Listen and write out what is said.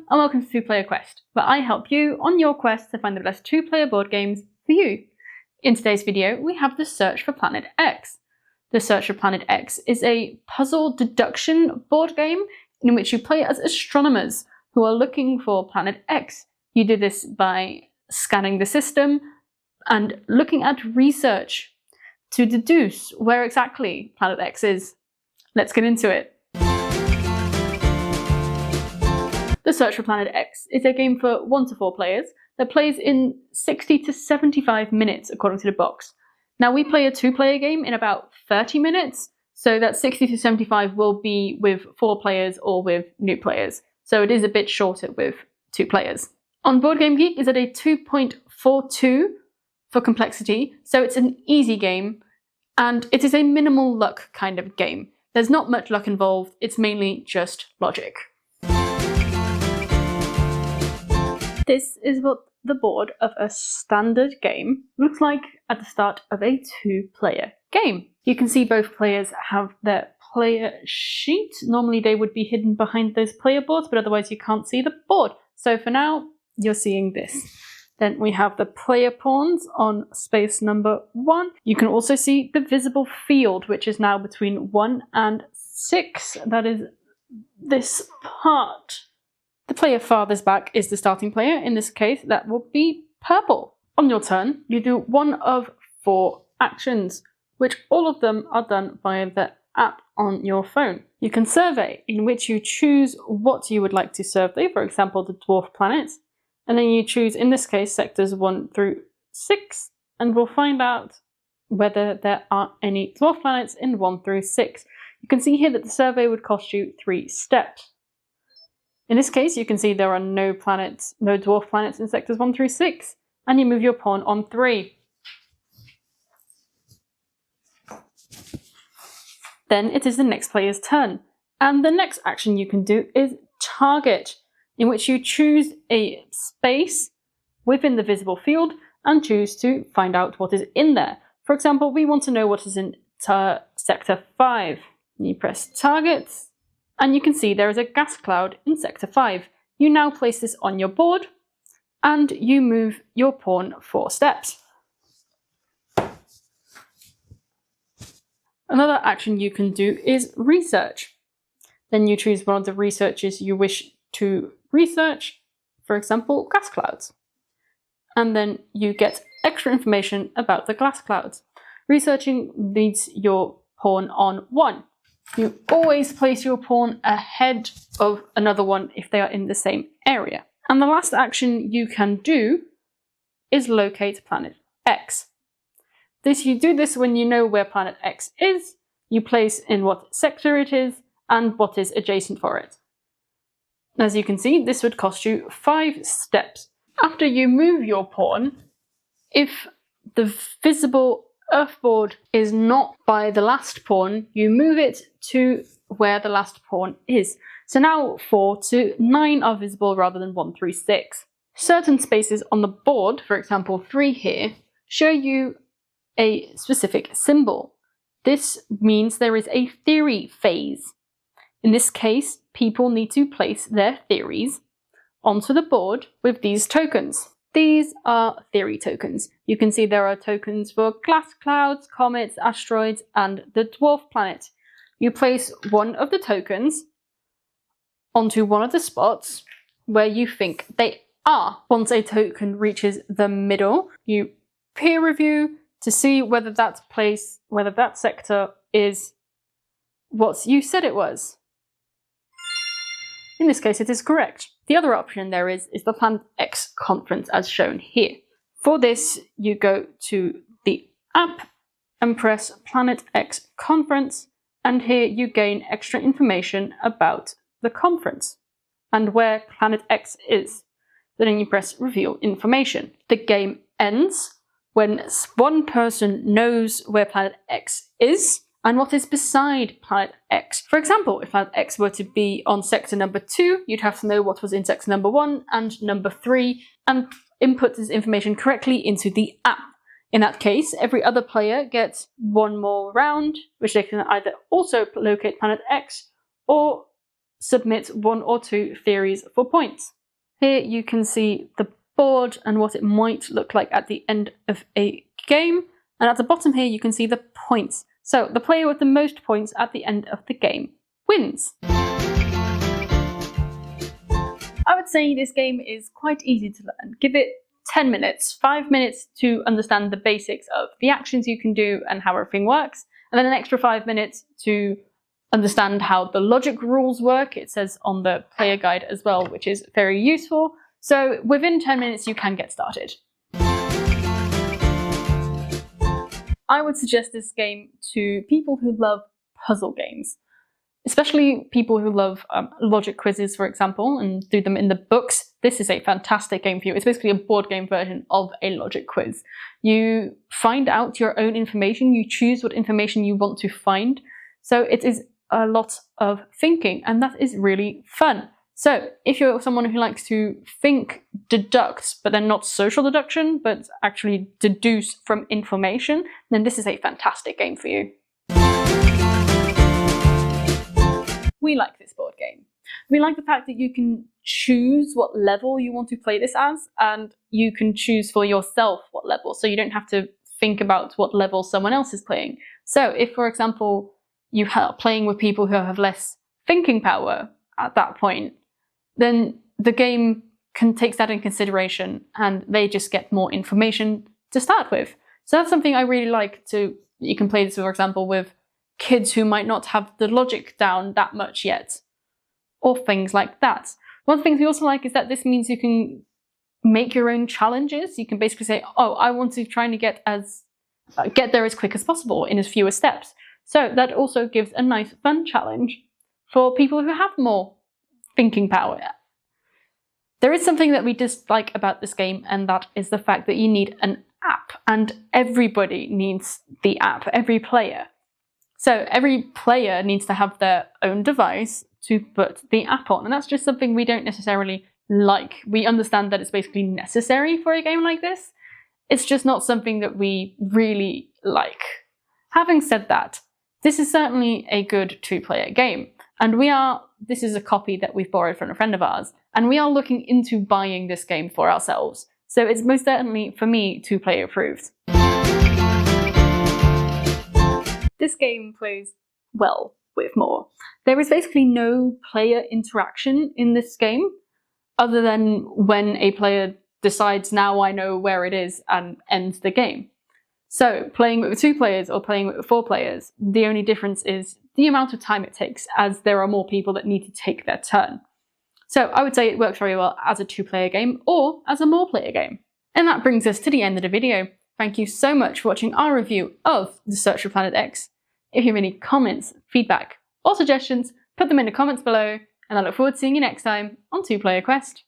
and welcome to Two-Player Quest, where I help you on your quest to find the best two-player board games for you. In today's video, we have the Search for Planet X. The Search for Planet X is a puzzle deduction board game in which you play as astronomers who are looking for Planet X. You do this by scanning the system and looking at research to deduce where exactly Planet X is. Let's get into it. The Search for Planet X is a game for 1 to 4 players that plays in 60 to 75 minutes according to the box. Now we play a 2-player game in about 30 minutes, so that 60 to 75 will be with 4 players or with new players. So it is a bit shorter with 2 players. On Board Game Geek is at a 2.42 for complexity, so it's an easy game and it is a minimal luck kind of game. There's not much luck involved, it's mainly just logic. This is what the board of a standard game looks like at the start of a 2-player game. You can see both players have their player sheet. Normally they would be hidden behind those player boards, but otherwise you can't see the board. So for now, you're seeing this. Then we have the player pawns on space number 1. You can also see the visible field, which is now between 1 and 6. That is this part. The player farthest back is the starting player. In this case, that will be purple. On your turn, you do one of 4 actions, which all of them are done via the app on your phone. You can survey, in which you choose what you would like to survey, for example, the dwarf planets, and then you choose, in this case, sectors 1 through 6, and we'll find out whether there are any dwarf planets in 1 through 6. You can see here that the survey would cost you 3 steps. In this case, you can see there are no dwarf planets in sectors 1 through 6, and you move your pawn on 3. Then it is the next player's turn, and the next action you can do is target, in which you choose a space within the visible field and choose to find out what is in there. For example, we want to know what is in sector 5. You press target, and you can see there is a gas cloud in sector 5. You now place this on your board and you move your pawn 4 steps. Another action you can do is research. Then you choose one of the researches you wish to research, for example, gas clouds. And then you get extra information about the gas clouds. Researching leads your pawn on 1. You always place your pawn ahead of another one if they are in the same area. And the last action you can do is locate Planet X. You do this when you know where Planet X is, you place in what sector it is, and what is adjacent for it. As you can see, this would cost you 5 steps. After you move your pawn, if the visible Earth board is not by the last pawn, you move it to where the last pawn is. So now 4 to 9 are visible rather than 1 through 6. Certain spaces on the board, for example 3 here, show you a specific symbol. This means there is a theory phase. In this case, people need to place their theories onto the board with these tokens. These are theory tokens. You can see there are tokens for gas clouds, comets, asteroids, and the dwarf planet. You place one of the tokens onto one of the spots where you think they are. Once a token reaches the middle, you peer review to see whether that sector is what you said it was. In this case, it is correct. The other option there is the Planet X conference as shown here. For this, you go to the app and press Planet X conference, and here you gain extra information about the conference and where Planet X is. Then you press reveal information. The game ends when one person knows where Planet X is and what is beside Planet X. For example, if Planet X were to be on sector number 2, you'd have to know what was in sector number 1 and number 3 and input this information correctly into the app. In that case, every other player gets one more round, which they can either also locate Planet X or submit 1 or 2 theories for points. Here you can see the board and what it might look like at the end of a game. And at the bottom here, you can see the points. So the player with the most points at the end of the game wins. I would say this game is quite easy to learn. Give it 10 minutes, 5 minutes to understand the basics of the actions you can do and how everything works, and then an extra 5 minutes to understand how the logic rules work. It says on the player guide as well, which is very useful. So within 10 minutes, you can get started. I would suggest this game to people who love puzzle games, especially people who love logic quizzes, for example, and do them in the books. This is a fantastic game for you. It's basically a board game version of a logic quiz. You find out your own information, you choose what information you want to find. So it is a lot of thinking, and that is really fun. So if you're someone who likes to think, deduct, but then not social deduction, but actually deduce from information, then this is a fantastic game for you. We like this board game. We like the fact that you can choose what level you want to play this as, and you can choose for yourself what level, so you don't have to think about what level someone else is playing. So if, for example, you are playing with people who have less thinking power at that point, then the game takes that in consideration and they just get more information to start with. So that's something I really like. You can play this, for example, with kids who might not have the logic down that much yet, or things like that. One of the things we also like is that this means you can make your own challenges. You can basically say, oh, I want to try and get there as quick as possible in as fewer steps. So that also gives a nice fun challenge for people who have more thinking power. There is something that we dislike about this game, and that is the fact that you need an app, and everybody needs the app, every player. So every player needs to have their own device to put the app on, and that's just something we don't necessarily like. We understand that it's basically necessary for a game like this. It's just not something that we really like. Having said that, this is certainly a good 2-player game, and this is a copy that we've borrowed from a friend of ours, and we are looking into buying this game for ourselves. So it's most certainly, for me, 2-player approved. This game plays well with more. There is basically no player interaction in this game, other than when a player decides, now I know where it is, and ends the game. So playing with 2 players or playing with 4 players, the only difference is the amount of time it takes, as there are more people that need to take their turn. So I would say it works very well as a 2-player game or as a more player game. And that brings us to the end of the video. Thank you so much for watching our review of The Search for Planet X. If you have any comments, feedback, or suggestions, put them in the comments below, and I look forward to seeing you next time on 2-Player Quest.